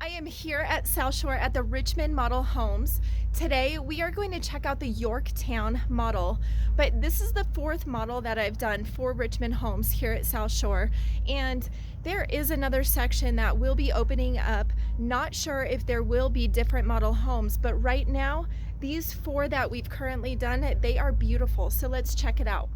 I am here at Southshore at the Richmond Model Homes. Today we are going to check out the Yorktown model, but this is the fourth model that I've done for Richmond Homes here at Southshore, and there is another section that will be opening up. Not sure if there will be different model homes, but right now these four that we've currently done, they are beautiful, so let's check it out.